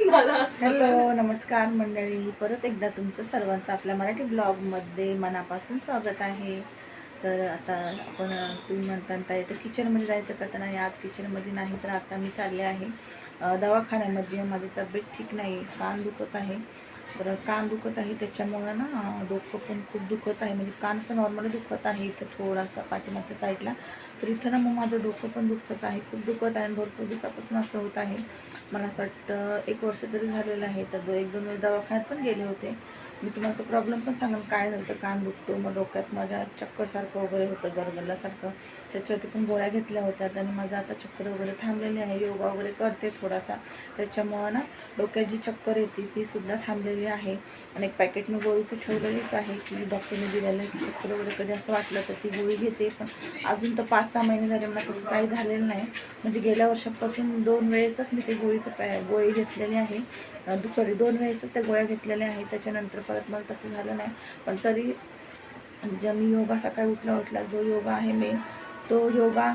Hello नमस्कार मंडळी, परत एकदा तुमचं सर्वांचं आपल्या मराठी ब्लॉगमध्ये मनापासून स्वागत आहे. तर आता आपण तुम्ही म्हणता येतं किचनमध्ये जायचं का, तर नाही आज किचनमध्ये नाही, तर आता मी चालले आहे दवाखान्यामध्ये. माझी तब्येत ठीक नाही, कान दुखत आहे. तर कान दुखत आहे त्याच्यामुळं ना डोकं पण खूप दुखत आहे. म्हणजे कान असं नॉर्मली दुखत आहे इथं थोडासा पाठीमागच्या साईडला. तर इथं ना मग माझं डोकं पण दुखत आहे, खूप दुखत आहे. भरपूर दिवसापासून असं होत आहे. मला असं वाटतं 1 वर्ष तरी झालेलं आहे. तर 1-2 वेळेस दवाखान्यात पण गेले होते. मी तुम्हाला तो प्रॉब्लेम पण सांगेन काय झालं. तर कान दुखतो, मग डोक्यात माझ्या चक्करसारखं वगैरे होतं, गरगरल्यासारखं. त्याच्यावरती पण गोळ्या घेतल्या होत्या आणि माझं आता चक्कर वगैरे थांबलेली आहे. योगा वगैरे करते थोडासा, त्याच्यामुळं ना डोक्यात जी चक्कर येते ती सुद्धा थांबलेली आहे. आणि एक पॅकेट मी गोळीचं ठेवलेलीच आहे की डॉक्टरने दिलेलं आहे. चक्कर वगैरे कधी असं वाटलं तर ती गोळी घेते. पण अजून तर 5-6 महिने झाले मला तसं काही झालेलं नाही. म्हणजे गेल्या वर्षापासून 2 वेळेसच मी ते गोळी घेतलेली आहे. सॉरी 2 वेळेसच त्या गोळ्या घेतलेल्या आहेत. त्याच्यानंतर परत मला तसं झालं नाही. पण तरी ज्या मी योगा सकाळी उठल्या जो योगा आहे मेन, तो योगा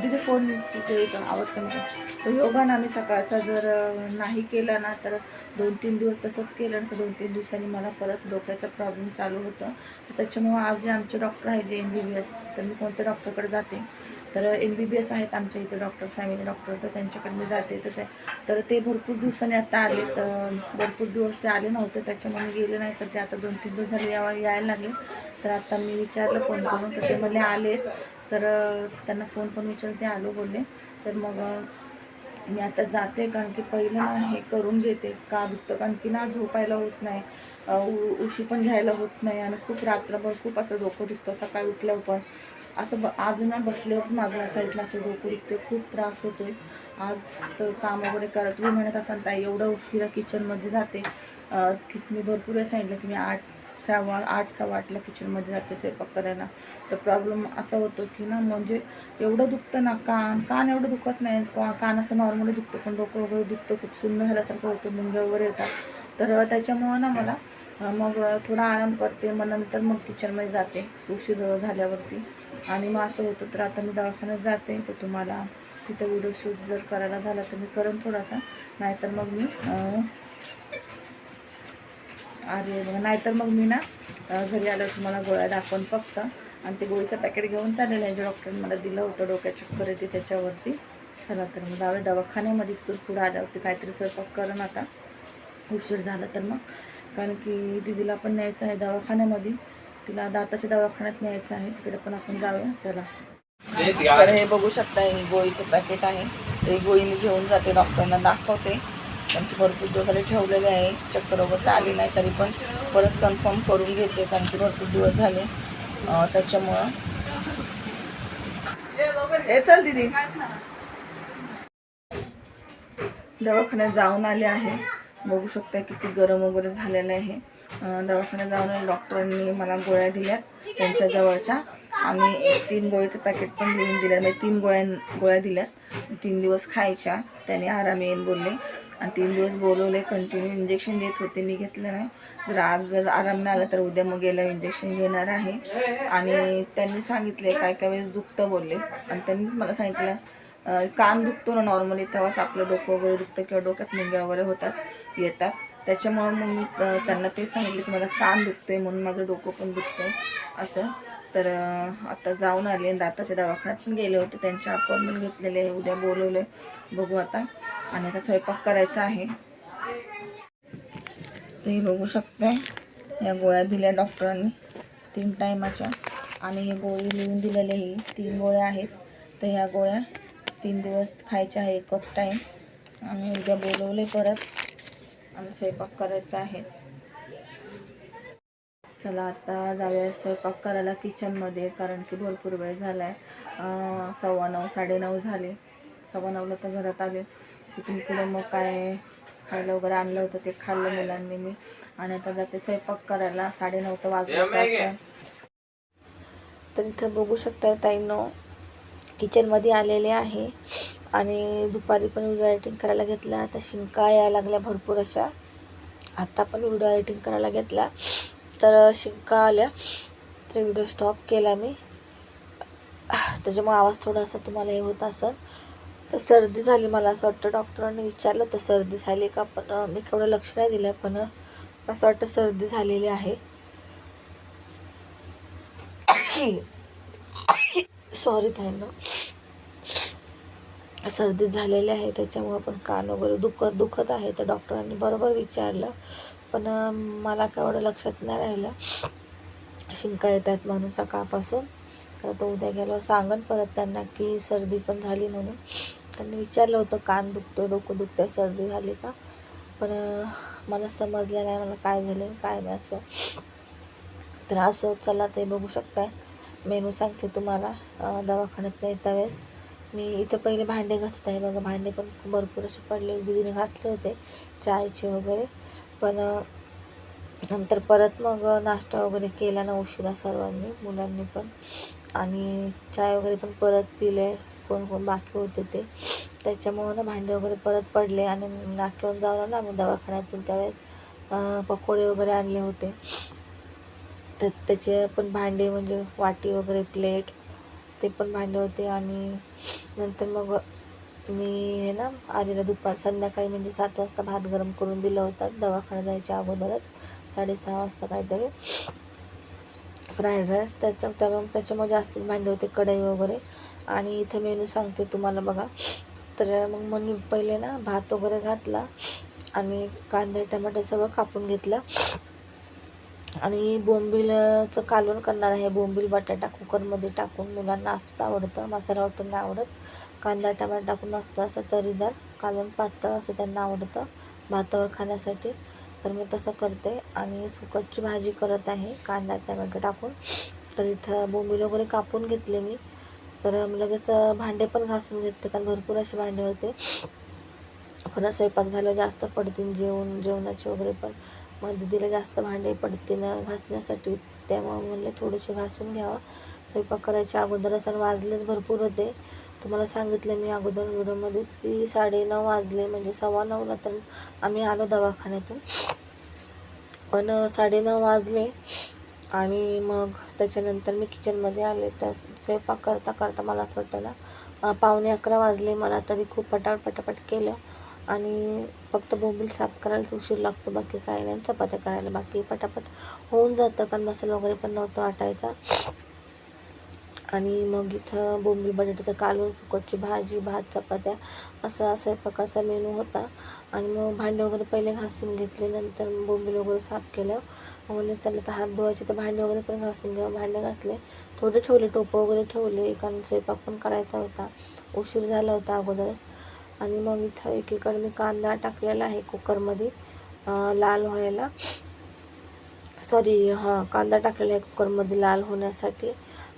तिथे फोन आवाज कमी कर. तो योगा ना मी सकाळचा जर नाही केला ना, तर 2-3 दिवस तसंच केलं ना, तर 2-3 दिवसांनी मला परत डोक्याचा प्रॉब्लेम चालू होतं. तर त्याच्यामुळं आज जे आमचे डॉक्टर आहेत जे MBBS, तर मी कोणत्या डॉक्टरकडे जाते, तर MBBS आहेत आमच्या इथे डॉक्टर, फॅमिली डॉक्टर, तर त्यांच्याकडे मी जाते. तर ते भरपूर दिवसांनी आता आले. तर भरपूर दिवस ते आले नव्हते, त्याच्यामुळे गेले नाही. तर ते आता 2-3 दिवस झाले यायला लागले. तर आता मी विचारलं फोन करून, तर ते म्हणले आले. तर त्यांना फोन करून विचारलं, ते आलो बोलले. तर मग मी आता जाते, कारण की पहिलं ना हे करून घेते का दुखतं, कारण की ना झोपायला होत नाही, उशी पण घ्यायला होत नाही. आणि खूप रात्रभर खूप असं डोकं दुखतं. सकाळी उठल्यावर पण असं आज ना बसल्यावर पण माझं साईडला असं डोकं दुखते, खूप त्रास होतोय. आज तर काम वगैरे करत तुम्ही म्हणत असाल ताई एवढं उशिरा किचनमध्ये जाते, की मी भरपूर वेळा सांगितलं की मी 8-8:15 किचनमध्ये जाते स्वयंपाक करायला. तर प्रॉब्लेम असा होतो की ना, म्हणजे एवढं दुखतं ना, कान एवढं दुखत नाही, कान असं नॉर्मली दुखतं, पण डोकं वगैरे दुखतं, खूप सुन्न झाल्यासारखं होतं, मुंग्या वगैरे येतात. तर त्याच्यामुळं ना मला मग थोडा आराम करते, मग नंतर मग किचनमध्ये जाते उशीर झाल्यावरती. आणि मग असं होतं. तर आता मी दवाखान्यात जाते, तर तुम्हाला तिथं व्हिडिओ शूट जर करायला झाला तर मी करेन थोडासा, नाहीतर मग मी नाहीतर मग मी ना घरी आल्यावर तुम्हाला गोळ्या दाखवून फक्त. आणि ते गोळीचं पॅकेट घेऊन चाललेलं आहे जे डॉक्टरने मला दिलं होतं डोक्यात चक्कर येते त्याच्यावरती. चला तर मग जावे दवाखान्यामध्ये, तिथून पुढं आल्यावरती काहीतरी स्वयंपाक करण आता, उशीर झाला तर मग. कारण की दीदीला पण न्यायचं आहे दवाखान्यामध्ये, तिला दाताच्या दवाखान्यात न्यायचं आहे, तिकडे पण आपण जाऊया. चला. तर हे बघू शकता, हे गोळीचं पॅकेट आहे. तर ही गोळी मी घेऊन जाते, डॉक्टरांना दाखवते. पण ती भरपूर दिवस झाले ठेवलेले आहे, चक्कर वगैरे आली नाही तरी पण परत कन्फर्म करून घेते, कारण की भरपूर दिवस झाले. त्याच्यामुळं हे चल दीदी, दवाखान्यात जाऊन आले आहे. बघू शकता किती गरम वगैरे झालेलं आहे. दवाखान्यात जाऊन आले, डॉक्टरांनी मला गोळ्या दिल्यात त्यांच्या जवळच्या. आणि 3 गोळीचं पॅकेट पण लिहून दिलं, म्हणजे 3 गोळ्या दिल्यात, 3 दिवस खायच्या, त्याने आराम येईल बोलले. आणि 3 दिवस बोलवले, कंटिन्यू इंजेक्शन देत होते, मी घेतलं नाही. जर आराम नाही आला तर उद्या मग गेल्यावर इंजेक्शन घेणार आहे. आणि त्यांनी सांगितले काय वेळेस दुखतं बोलले. आणि त्यांनीच मला सांगितलं कान दुखतो ना नॉर्मली, तेव्हाच आपलं डोकं वगैरे दुखतं किंवा डोक्यात मुंग्या वगैरे येतात. त्याच्यामुळं मग मी त्यांना तेच सांगितलं की मला कान दुखतंय म्हणून माझं डोकं पण दुखतंय असं. तर आता जाऊन आले, दाताच्या दवाखान्यात पण गेले होते, त्यांचे अपॉइंटमेंट घेतलेले आहे, उद्या बोलवले, बघू आता. आणि आता स्वयंपाक करायचा आहे. ते बघू शकते, या गोळ्या दिल्या डॉक्टरांनी 3 टायमाच्या. आणि हे गोळी लिहून दिलेले आहे, 3 गोळ्या आहेत. तर ह्या गोळ्या 3 दिवस खायच्या आहे, एकच टाईम. आणि उद्या बोलवले परत आणि स्वयंपाक करायचा आहे. चला आता जाऊया स्वयंपाक करायला किचनमध्ये, कारण की भरपूर वेळ झाला आहे. 9:15 9:30 झाले. 9:15ला तर घरात आले. तिथून पुढं मग काय खायला वगैरे आणलं होतं ते खाल्लं मुलांनी मी. आणि आता जाते स्वयंपाक करायला. 9:30 तर वाजले. तर इथं बघू शकता ताईंनो, किचनमध्ये आलेले आहे. आणि दुपारी पण व्हिडिओ एडिटिंग करायला घेतला. आता शिंका यायला लागल्या भरपूर अशा. आता पण व्हिडिओ एडिटिंग करायला घेतला तर शिंका आल्या, तर व्हिडिओ स्टॉप केला मी. त्याच्यामुळे आवाज थोडासा तुम्हाला हे होत असेल. तर सर्दी झाली, मला असं वाटतं डॉक्टरांनी विचारलं तर सर्दी झाली का, पण मी केवढं लक्ष नाही दिलं, पण असं वाटतं सर्दी झालेली आहे. सॉरी त्यांना, सर्दी झालेली आहे त्याच्यामुळं पण कान वगैरे दुखत आहे. तर डॉक्टरांनी बरोबर विचारलं, पण मला केवढं लक्षात नाही राहिलं. शिंका येत आहेत म्हणून सकाळपासून. तर तो उद्या गेलो सांगन परत त्यांना की सर्दी पण झाली म्हणून. त्यांनी विचारलं होतं कान दुखतो, डोकं दुखतं, सर्दी झाली का, पण मला समजलं नाही मला काय झालं काय नाही असं. तर असो, चला ते बघू शकताय. मेनू सांगते तुम्हाला. दवाखान्यात नाही त्यावेळेस मी इथं पहिले भांडे घासत आहे बघा. भांडे पण भरपूर असे पडले, दीदीने घासले होते चायचे वगैरे. पण नंतर परत मग नाश्ता वगैरे केला ना उशिरा सर्वांनी, मुलांनी पण, आणि चाय वगैरे पण परत पिले कोण कोण बाकी होते ते. त्याच्यामुळं ना भांडे वगैरे परत पडले. आणि नाक्यावरून जाऊन ना आम्ही दवाखान्यातून त्यावेळेस पकोडे वगैरे आणले होते. तर त्याचे पण भांडे म्हणजे वाटी वगैरे प्लेट ते पण भांडे होते. आणि नंतर मग मी ना आलेला संध्याकाळी म्हणजे 7 वाजता भात गरम करून दिला होता दवाखान्यात जायच्या अगोदरच, 6:30 वाजता काहीतरी, फ्राईड राईस त्याच्यामुळे जास्त भांडे होते, कढई वगैरे. आणि इथं मेनू सांगते तुम्हाला बघा. तर मग मी पहिले ना भात वगैरे घातला आणि कांदे टमाटे सगळं कापून घेतलं. आणि बोंबीलचं कालवण करणार आहे. बोंबील बटाटा कुकरमध्ये टाकून, मुलांना असंच आवडतं, मसाला वाटून नाही आवडत. कांदा टमाटर टाकून मस्त असं तरीदार कालवण, पातळ असं त्यांना आवडतं भातावर खाण्यासाठी. तर मी तसं करते. आणि सुकटची भाजी करत आहे कांदा टमॅटो टाकून. तर इथं बोंबील वगैरे कापून घेतले मी. तर लगेच भांडे पण घासून घेतले, कारण भरपूर असे भांडे होते. पुन्हा स्वयंपाक झाल्यावर जास्त पडतील, जेवणाचे वगैरे पण मग दीदीला जास्त भांडे पडतील घासण्यासाठी, त्यामुळे म्हणले थोडेसे घासून घ्यावा स्वयंपाक करायच्या अगोदरच. आणि वाजलेच भरपूर होते. तुम्हाला सांगितलं मी अगोदर व्हिडिओमध्येच की 9:30 वाजले, म्हणजे 9:15ला तर आम्ही आलो दवाखान्यातून, पण 9:30 वाजले. आणि मग त्याच्यानंतर मी किचनमध्ये आले. त्या स्वयंपाक करता करता मला असं वाटतं ना 11:15 वाजले मला, तरी खूप पटापट केलं. आणि फक्त बोंबील साफ करायलाच उशीर लागतो, बाकी काय नाही. चपात्या करायला बाकी पटापट होऊन जातं, कारण मसाला वगैरे पण नव्हता वाटायचा. आणि मग इथं बोंबील बटाट्याचं कालवण, सुकटची भाजी, भात, चपात्या असा स्वयंपाकाचा मेनू होता. आणि मग भांडे वगैरे पहिले घासून घेतले, नंतर बोंबील वगैरे साफ केलं. मग म्हणले चला तर हात धुवायचे, तर भांडे वगैरे पण घासून घ्या. भांडे घासले, थोडे ठेवले, टोपं वगैरे ठेवले, कारण स्वयंपाक पण करायचा होता, उशीर झाला होता अगोदरच. आणि मग इथं एकीकडे मी कांदा टाकलेला आहे कुकरमध्ये लाल व्हायला, कांदा टाकलेला आहे कुकरमध्ये लाल होण्यासाठी.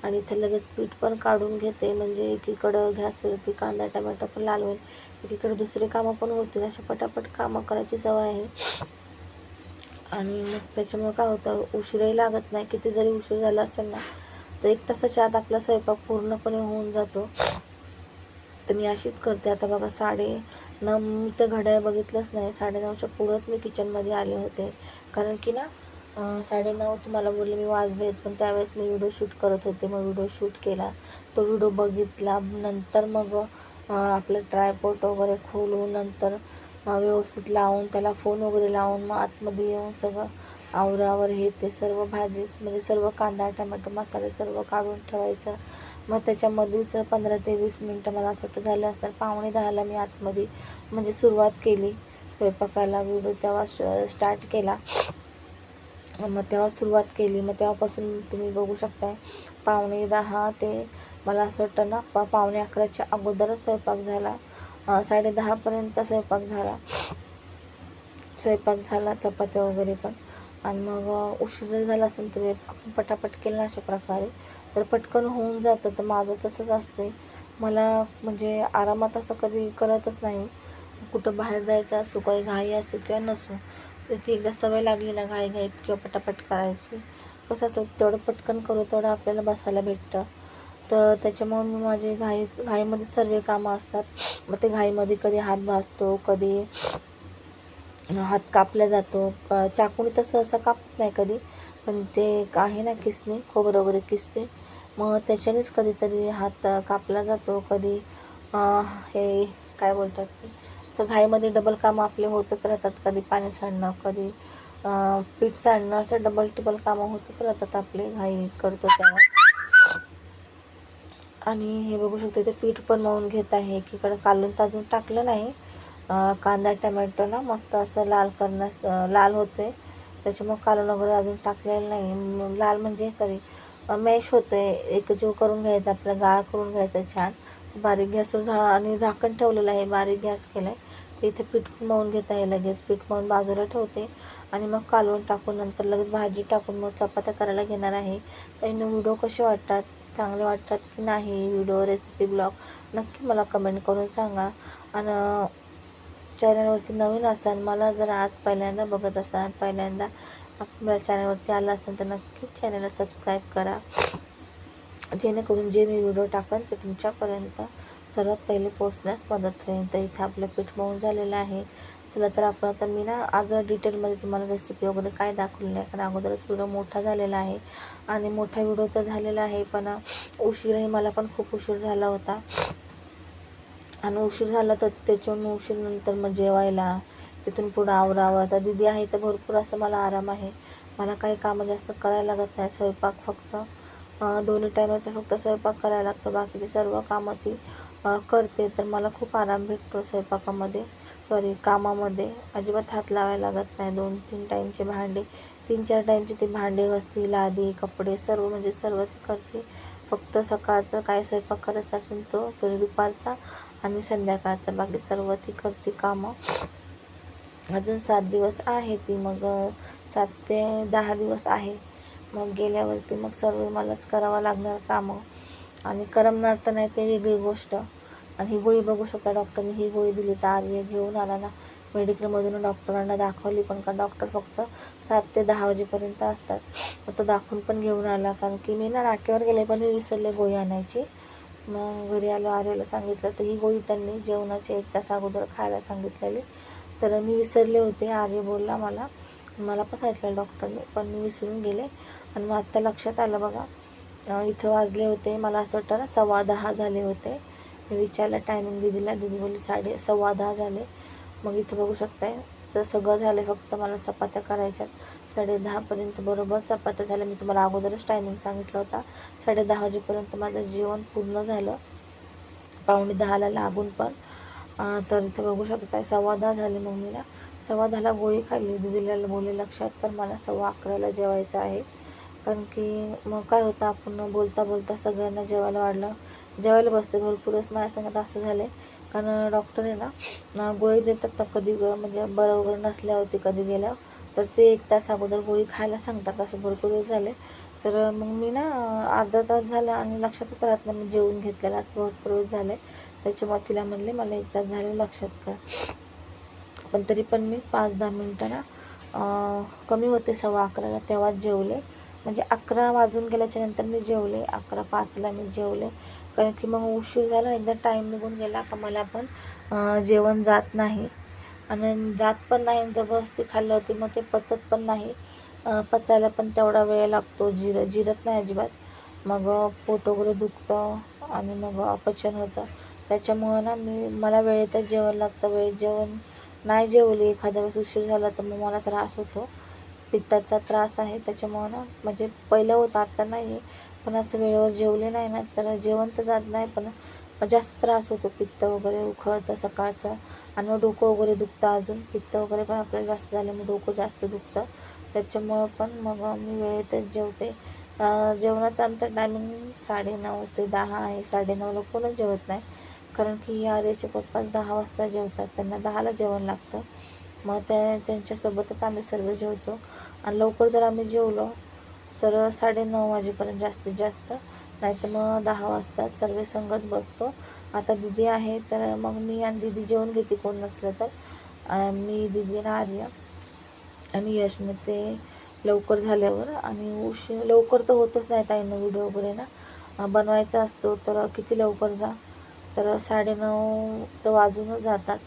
आणि इथं लगेच पीठ पण काढून घेते, म्हणजे एकीकडं गॅसवरती कांदा टमॅटो पण लाल होईल, एकीकडे दुसरे कामं पण होतील, अशा पटापट कामं करायची सवय आहे. आणि मग त्याच्यामुळे काय होतं, उशीरही लागत नाही. किती जरी उशीर झाला असेल ना तर 1 तासाच्या आत आपला स्वयंपाक पूर्णपणे होऊन जातो. तर मी अशीच करते. आता बघा 9:30, मी तर घड्याळ बघितलंच नाही, 9:30च्या पुढंच मी किचनमध्ये आले होते. कारण की ना 9:30 तुम्हाला बोलले मी वाजलेत, पण त्यावेळेस मी व्हिडिओ शूट करत होते. मग व्हिडिओ शूट केला, तो व्हिडिओ बघितला. नंतर मग आपलं ट्रायपॉड वगैरे खोलून, नंतर व्यवस्थित लावून, त्याला फोन वगैरे लावून, मग आतमध्ये येऊन सगळं आवरावर हे ते सर्व भाजीस म्हणजे सर्व कांदा टमॅटो मसाले सर्व काढून ठेवायचं. मग त्याच्यामध्येच 15 ते 20 मिनटं मला असं वाटतं झाले असतात. 9:45ला मी आतमध्ये म्हणजे सुरुवात केली स्वयंपाकाला. व्हिडिओ तेव्हा स्टार्ट केला, मग तेव्हा सुरुवात केली. मग तेव्हापासून तुम्ही बघू शकताय 9:45 ते मला असं वाटतं ना 11:45च्या अगोदरच स्वयंपाक झाला. 10:30पर्यंत स्वयंपाक झाला चपात्या वगैरे पण. आणि मग उशीर जर झाला असेल तरी आपण पटापट केलं अशा प्रकारे तर पटकन होऊन जातं. तर माझं तसंच असते, मला म्हणजे आरामात असं कधी करतच नाही. कुठं बाहेर जायचं असो, काही घाई असो किंवा नसो, तर ती एकदा सवय लागली ना घाई किंवा पटापट करायची, कसं असं तेवढं पटकन करू तेवढं आपल्याला बसायला भेटतं. तर त्याच्यामुळे मी माझे घाईमध्ये सर्व कामं असतात. मग ते घाईमध्ये कधी हात भाजतो, कधी हात कापला जातो. चाकूने तर सहसा कापत नाही कधी, पण ते आहे ना खोबरं वगैरे किसते, मग त्याच्यानेच कधीतरी हात कापला जातो. कधी हे काय बोलतात ते, असं घाईमध्ये डबल कामं आपले होतच राहतात. कधी पाणी सांडणं, कधी पीठ सांडणं, असं डबल टिबल कामं होतच राहतात आपले घाई करतो तेव्हा. आणि हे बघू शकते ते पीठ पण मळून घेत आहे. एकीकडे कालून अजून टाकलं नाही. कांदा टमॅटो ना मस्त असं लाल करण्यास लाल होतो आहे, त्याच्यामुळे कालून वगैरे अजून टाकलेलं नाही. लाल म्हणजे सॉरी मॅश होतो आहे, एकजीव करून घ्यायचा, आपल्याला गाळा करून घ्यायचा छान. बारीक गॅसवर आणि झाकण ठेवलेलं आहे, बारीक गॅस केला आहे. तर इथे पीठ मळून घेत आहे. लगेच पीठ मळून बाजूला ठेवते आणि मग कालवून टाकून नंतर लगेच भाजी टाकून मग चपात्या करायला घेणार आहे. तर व्हिडिओ कसे वाटतात, चांगले वाटतात की नाही व्हिडिओ, रेसिपी, ब्लॉग, नक्की मला कमेंट करून सांगा. आणि चॅनलवरती नवीन असाल, मला जर आज पहिल्यांदा बघत असाल, पहिल्यांदा आपल्या चॅनलवरती आला असेल तर नक्कीच चॅनलला सबस्क्राईब करा, जेणेकरून जे मी व्हिडिओ टाकेन ते तुमच्यापर्यंत सर्वात पहिले पोहोचण्यास मदत होईल. तर इथं आपलं पीठ मळून झालेलं आहे. चला तर आपण आता मी ना आज डिटेलमध्ये तुम्हाला रेसिपी वगैरे काय दाखवली नाही, कारण अगोदरच व्हिडिओ मोठा झालेला आहे. आणि मोठा व्हिडिओ तर झालेला आहे, पण उशीरही मला पण खूप उशीर झाला होता. आणि उशीर झाला तर त्याच्याहून उशीर नंतर मग जेवायला, तिथून पुढं आवरावं. आता दीदी आहे तर भरपूर असं मला आराम आहे. मला काही कामं जास्त करायला लागत नाही. स्वयंपाक फक्त दोन्ही टायमाचा फक्त स्वयंपाक करायला लागतो, बाकीची सर्व कामं ती करते. तर मला खूप आराम भेटतो स्वयंपाकामध्ये, सॉरी कामामध्ये अजिबात हात लावायला लागत नाही. 2-3 टाईमचे भांडे, 3-4 टाईमचे ते भांडे घासते, लादी, कपडे सर्व म्हणजे सर्व ती करते. फक्त सकाळचं काय स्वयंपाक करायचा असेल तो, सॉरी दुपारचा आणि संध्याकाळचा, बाकी सर्व ती करते कामं. अजून 7 दिवस आहे ती, मग 7 ते 10 दिवस आहे. मग गेल्यावरती मग सर्व मलाच करावं लागणार कामं. आणि करमणार तर नाही ते वेगळी गोष्ट. आणि ही गोळी बघू शकता, डॉक्टरने ही गोळी दिली. तर आर्य घेऊन आला ना मेडिकलमधून, डॉक्टरांना दाखवली पण, का डॉक्टर फक्त 7 ते 10 वाजेपर्यंत असतात. मग तो दाखवून पण घेऊन आला, कारण की मी ना नाक्यावर गेले पण मी विसरले गोळी आणायची. मग घरी आलो, आर्याला सांगितलं, तर ही गोळी त्यांनी जेवणाच्या 1 तास अगोदर खायला सांगितलेली. तर मी विसरले होते. आर्य बोलला मला पण सांगितलं डॉक्टरने, पण मी विसरून गेले. आणि मग आत्ता लक्षात आलं बघा, इथं वाजले होते, मला असं वाटतं ना 10:15 झाले होते. मी विचारलं टायमिंग दीदीला, दीदी बोलली 10:15 झाले. मग इथं बघू शकताय सगळं झालं, फक्त मला चपात्या करायच्यात. 10:30पर्यंत बरोबर चपात्या झाल्या. मी तुम्हाला अगोदरच टायमिंग सांगितलं होता. 10:30 वाजेपर्यंत माझं जेवण पूर्ण झालं, 9:45ला लागून पण. तर इथं बघू शकताय 10:15 झाले. मग मी ना 10:15ला गोळी खाल्ली. दीदीला बोलले लक्षात कर, मला 11:15ला जेवायचं आहे. कारण की मग काय होतं, आपण बोलता बोलता सगळ्यांना जेवायला बसते. भरपूरच माझ्या सांगत असं झालं आहे, कारण डॉक्टर आहे ना गोळी देतात ना, कधी म्हणजे बरं वगैरे नसल्यावरती कधी गेल्यावर, तर ते 1 तास अगोदर गोळी खायला सांगतात. असं भरपूर वेळ झाले. तर मग मी ना अर्धा तास झाला आणि लक्षातच राहत नाही, मी जेवून घेतलेलं असं भरपूर वेळ झालं आहे. त्याच्यामुळे तिला म्हणले मला 1 तास झाले, लक्षात कर. पण तरी पण मी 5-10 मिनटं ना कमी होते 11:15ला तेव्हाच जेवले. म्हणजे 11 वाजून गेल्याच्या नंतर मी जेवले. 11:05ला मी जेवले, कारण की मग उशीर झाला, एकदा टाईम निघून गेला का मला पण जेवण जात नाही. आणि जात पण नाही, जबरदस्ती खाल्लं होती मग ते पचत पण नाही. पचायला पण तेवढा वेळ लागतो, जिरत नाही अजिबात. मग पोट वगैरे दुखतं आणि मग अपचन होतं. त्याच्यामुळं ना मला वेळेतच जेवण लागतं. वेळेत जेवण नाही जेवली एखाद्या वेळेस उशीर झाला तर मग मला त्रास होतो, पित्ताचा त्रास आहे. त्याच्यामुळं ना म्हणजे पहिलं होतं, आत्ता नाही आहे. पण असं वेळेवर जेवले नाही ना तर जेवण तर जात नाही, पण जास्त त्रास होतो, पित्त वगैरे उखळतं सकाळचं. आणि मग डोकं वगैरे दुखतं, अजून पित्त वगैरे पण आपल्याला जास्त झाल्यामुळे डोकं जास्त दुखतं. त्याच्यामुळं पण मग मी वेळेतच जेवते. जेवणाचं आमचं टायमिंग 9:30 ते 10 आहे. 9:30ला कोणच जेवत नाही, कारण की आर्याचे पप्पाच 10 वाजता जेवतात, त्यांना 10ला जेवण लागतं. मग त्यांच्यासोबतच आम्ही सर्व जेवतो. आणि लवकर जर आम्ही जेवलो तर 9:30 वाजेपर्यंत जास्तीत जास्त, नाहीतर मग 10 वाजता सर्व संगत बसतो. आता दीदी आहे तर मग मी आणि दीदी जेवून घेते, कोण नसलं तर. मी, दीदी आणि आर्य आणि यश. मग ते लवकर झाल्यावर, आणि लवकर तर होतच नाही ताईंना व्हिडिओ वगैरे ना बनवायचा असतो, तर किती लवकर जा, तर 9:30 तर वाजूनच जातात.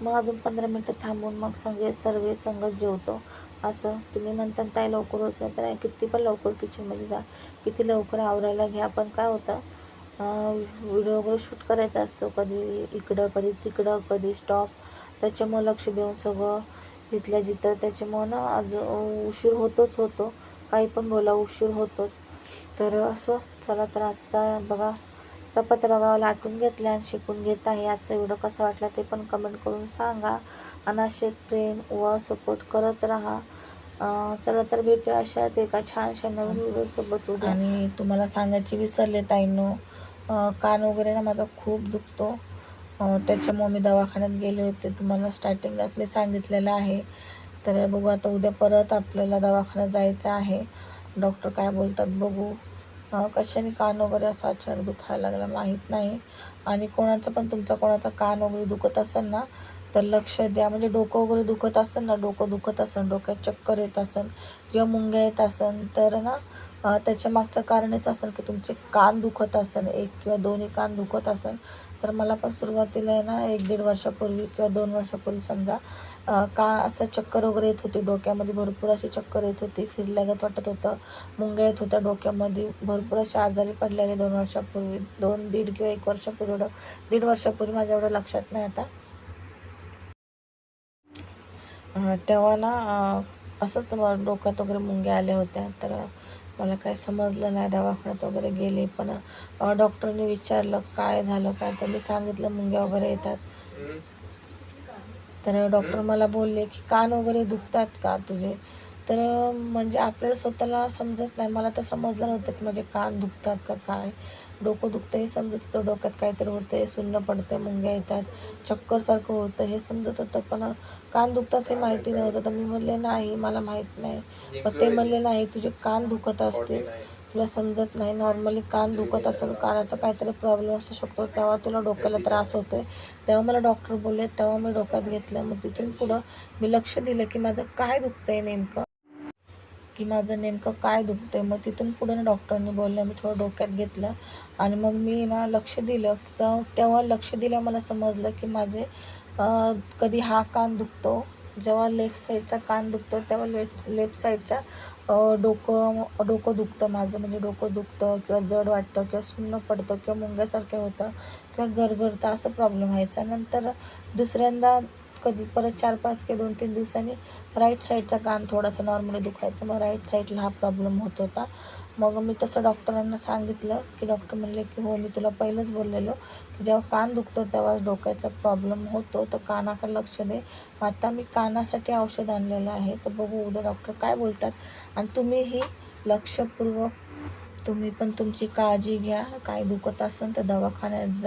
मग अजून 15 मिनटं थांबून मग सर्व संगत जेवतो. असं तुम्ही म्हणता ताई लवकर होत नाही, तर किती पण लवकर किचनमध्ये जा, किती लवकर आवरायला घ्या. पण काय होतं, व्हिडिओ वगैरे शूट करायचा असतो, कधी इकडं कधी तिकडं कधी स्टॉप. त्याच्यामुळं लक्ष देऊन सगळं जिथल्या जिथं, त्याच्यामुळं ना आज उशीर होतो. काही पण बोला, उशीर होतोच. तर असो, चला तर आजचा बघा चपात्या बघा लाटून घेतल्या आणि शिकून घेत आहे. आजचा व्हिडिओ कसा वाटला ते पण कमेंट करून सांगा आणि असेच प्रेम व सपोर्ट करत राहा. चला तर भेटूया अशाच एका छानशा नवीन व्हिडिओसोबत उद्या. आणि तुम्हाला सांगायची विसरले ताईंनो, कान वगैरे ना माझा खूप दुखतो. त्याच्यामुळे मी दवाखान्यात गेले होते, तुम्हाला स्टार्टिंगलाच मी सांगितलेलं आहे. तर बघू आता उद्या परत आपल्याला दवाखान्यात जायचं आहे. डॉक्टर काय बोलतात बघू. कशाने कान वगैरे असा अचानक दुखायला लागला माहीत नाही. आणि कोणाचं पण तुमचा कोणाचा कान वगैरे दुखत असेल ना तर लक्ष द्या. म्हणजे डोकं वगैरे दुखत असेल ना, डोकं दुखत असेल, डोक्यात चक्कर येत असेल किंवा मुंग्या येत असेल तर ना त्याच्या मागचं कारणच असेल की तुमचे कान दुखत असेल, एक किंवा दोन्ही कान दुखत असेल. तर मला पण सुरुवातीला आहे ना 1-1.5 वर्षापूर्वी किंवा 2 वर्षापूर्वी समजा का असं चक्कर वगैरे येत होती, डोक्यामध्ये भरपूर अशी चक्कर येत होती, फिरल्यागत वाटत होतं, मुंग्या येत होत्या डोक्यामध्ये, भरपूर असे आजारी पडलेले 2 वर्षापूर्वी, 2-1.5 किंवा 1 वर्षापूर्वी, 1.5 वर्षापूर्वी, माझ्या एवढं लक्षात नाही आता. तेव्हा ना असंच डोक्यात वगैरे मुंग्या आल्या होत्या. तर मला काही समजलं नाही, दवाखान्यात वगैरे गेले. पण डॉक्टरने विचारलं काय झालं काय, तर मी सांगितलं मुंग्या वगैरे येतात. तर डॉक्टर मला बोलले की कान वगैरे दुखतात का तुझे. तर म्हणजे आपल्याला स्वतःला समजत नाही, मला तर समजलं नव्हतं की माझे कान दुखतात का काय. डोकं दुखतं हे समजत होतं, डोक्यात काहीतरी होतं आहे, सुन्न पडतं, मुंग्या येतात, चक्करसारखं होतं हे समजत होतं. पण कान दुखतात हे माहिती नव्हतं. तर मी म्हणले नाही मला माहीत नाही. मग ते म्हणले नाही तुझे कान दुखत असतील, तुला समजत नाही, नॉर्मली कान दुखत असेल, कानाचा काहीतरी प्रॉब्लेम असू शकतो, तेव्हा तुला डोक्याला त्रास होतो आहे. तेव्हा मला डॉक्टर बोलले, तेव्हा मी डोक्यात घेतलं. मग तिथून पुढं मी लक्ष दिलं की माझं काय दुखतं आहे नेमकं, की माझं नेमकं काय दुखतं आहे. मग तिथून पुढं ना डॉक्टरने बोललं, मी थोडं डोक्यात घेतलं आणि मग मी ना लक्ष दिलं. तेव्हा लक्ष दिलं मला समजलं की माझे कधी हा कान दुखतो, जेव्हा लेफ्ट साईडचा कान दुखतो तेव्हा लेफ्ट साईडच्या डोकं दुखतं माझं. म्हणजे डोकं दुखतं किंवा जड वाटतं किंवा सुन्न पडतं किंवा मुंग्यासारखं होतं किंवा गरगरतं, असं प्रॉब्लेम व्हायचा. नंतर दुसऱ्यांदा कधी परत 4-5 किंवा 2-3 दिवसांनी राईट साईडचा कान थोडासा नॉर्मली दुखायचा. मग राईट साईडला हा प्रॉब्लेम होत होता. मग मी तसं डॉक्टरांना सांगितलं की डॉक्टर म्हणले की हो मी तुला पहिलंच बोललेलो की जेव्हा कान दुखतो तेव्हा डोक्याचा प्रॉब्लेम होतो, तर कानाकडे लक्ष दे. आता मी कानासाठी औषध आणलेलं आहे, तर बघू उद्या डॉक्टर काय बोलतात. आणि तुम्हीही लक्षपूर्वक तुम्ही पण तुमची काळजी घ्या. काय दुखत असेल तर दवाखान्यात जा.